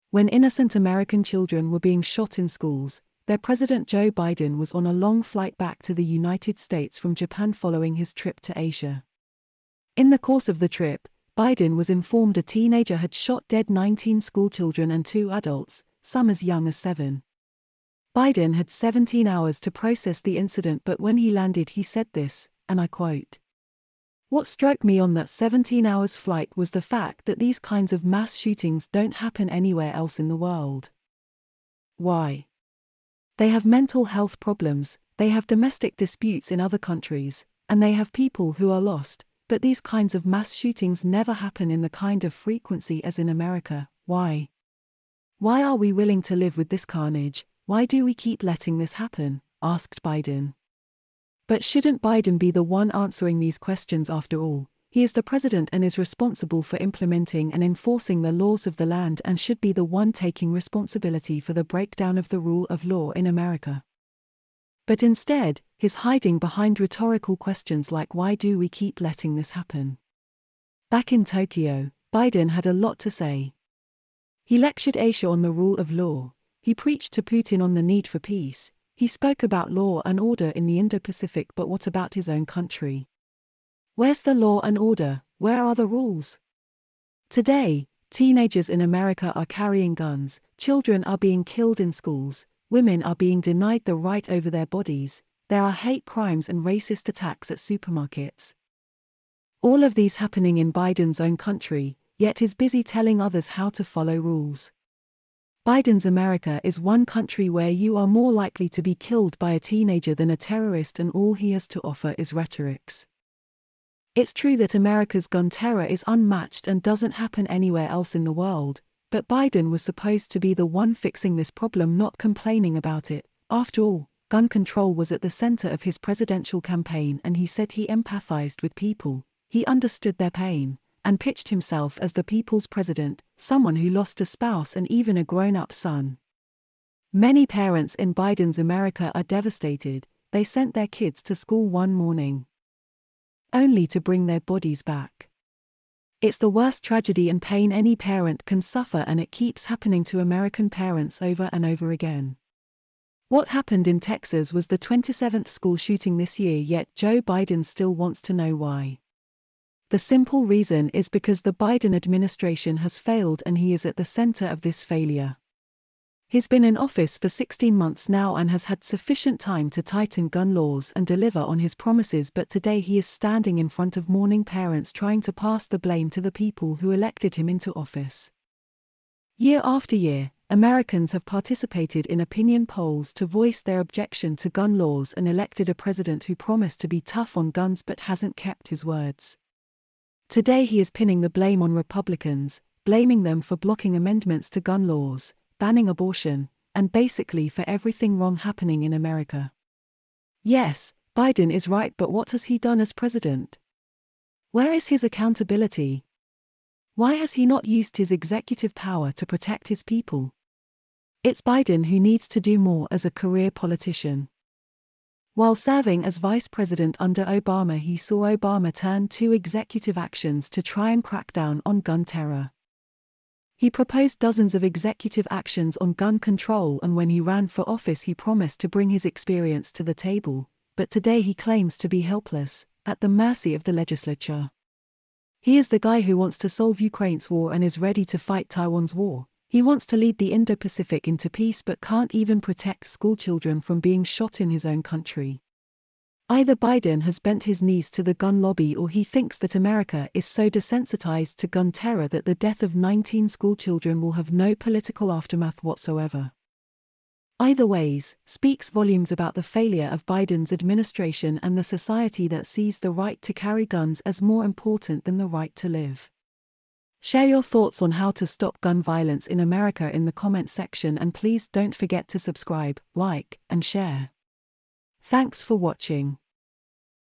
When innocent American children were being shot in schools, their President Joe Biden was on a long flight back to the United States from Japan following his trip to Asia. In the course of the trip, Biden was informed a teenager had shot dead 19 schoolchildren and 2 adults, some as young as 7. Biden had 17 hours to process the incident, but when he landed he said this, and I quote, "What struck me on that 17 hours flight was the fact that these kinds of mass shootings don't happen anywhere else in the world. Why? They have mental health problems, they have domestic disputes in other countries, and they have people who are lost, but these kinds of mass shootings never happen in the kind of frequency as in America. Why? Why are we willing to live with this carnage? Why do we keep letting this happen?" asked Biden. But shouldn't Biden be the one answering these questions after all? He is the president and is responsible for implementing and enforcing the laws of the land and should be the one taking responsibility for the breakdown of the rule of law in America. But instead, he's hiding behind rhetorical questions like why do we keep letting this happen? Back in Tokyo, Biden had a lot to say. He lectured Asia on the rule of law, he preached to Putin on the need for peace, he spoke about law and order in the Indo-Pacific, but what about his own country? Where's the law and order? Where are the rules? Today, teenagers in America are carrying guns, children are being killed in schools, women are being denied the right over their bodies, there are hate crimes and racist attacks at supermarkets. All of these happening in Biden's own country, yet he's busy telling others how to follow rules. Biden's America is one country where you are more likely to be killed by a teenager than a terrorist, and all he has to offer is rhetorics. It's true that America's gun terror is unmatched and doesn't happen anywhere else in the world, but Biden was supposed to be the one fixing this problem, not complaining about it. After all, gun control was at the center of his presidential campaign, and he said he empathized with people, he understood their pain, and pitched himself as the people's president, someone who lost a spouse and even a grown-up son. Many parents in Biden's America are devastated. They sent their kids to school one morning, only to bring their bodies back. It's the worst tragedy and pain any parent can suffer, and it keeps happening to American parents over and over again. What happened in Texas was the 27th school shooting this year, yet Joe Biden still wants to know why. The simple reason is because the Biden administration has failed, and he is at the center of this failure. He's been in office for 16 months now and has had sufficient time to tighten gun laws and deliver on his promises, but today he is standing in front of mourning parents trying to pass the blame to the people who elected him into office. Year after year, Americans have participated in opinion polls to voice their objection to gun laws and elected a president who promised to be tough on guns but hasn't kept his words. Today he is pinning the blame on Republicans, blaming them for blocking amendments to gun laws, banning abortion, and basically for everything wrong happening in America. Yes, Biden is right, but what has he done as president? Where is his accountability? Why has he not used his executive power to protect his people? It's Biden who needs to do more as a career politician. While serving as vice president under Obama, he saw Obama turn to executive actions to try and crack down on gun terror. He proposed dozens of executive actions on gun control, and when he ran for office he promised to bring his experience to the table, but today he claims to be helpless, at the mercy of the legislature. He is the guy who wants to solve Ukraine's war and is ready to fight Taiwan's war. He wants to lead the Indo-Pacific into peace but can't even protect schoolchildren from being shot in his own country. Either Biden has bent his knees to the gun lobby, or he thinks that America is so desensitized to gun terror that the death of 19 schoolchildren will have no political aftermath whatsoever. Either ways, speaks volumes about the failure of Biden's administration and the society that sees the right to carry guns as more important than the right to live. Share your thoughts on how to stop gun violence in America in the comment section, and please don't forget to subscribe, like, and share. Thanks for watching.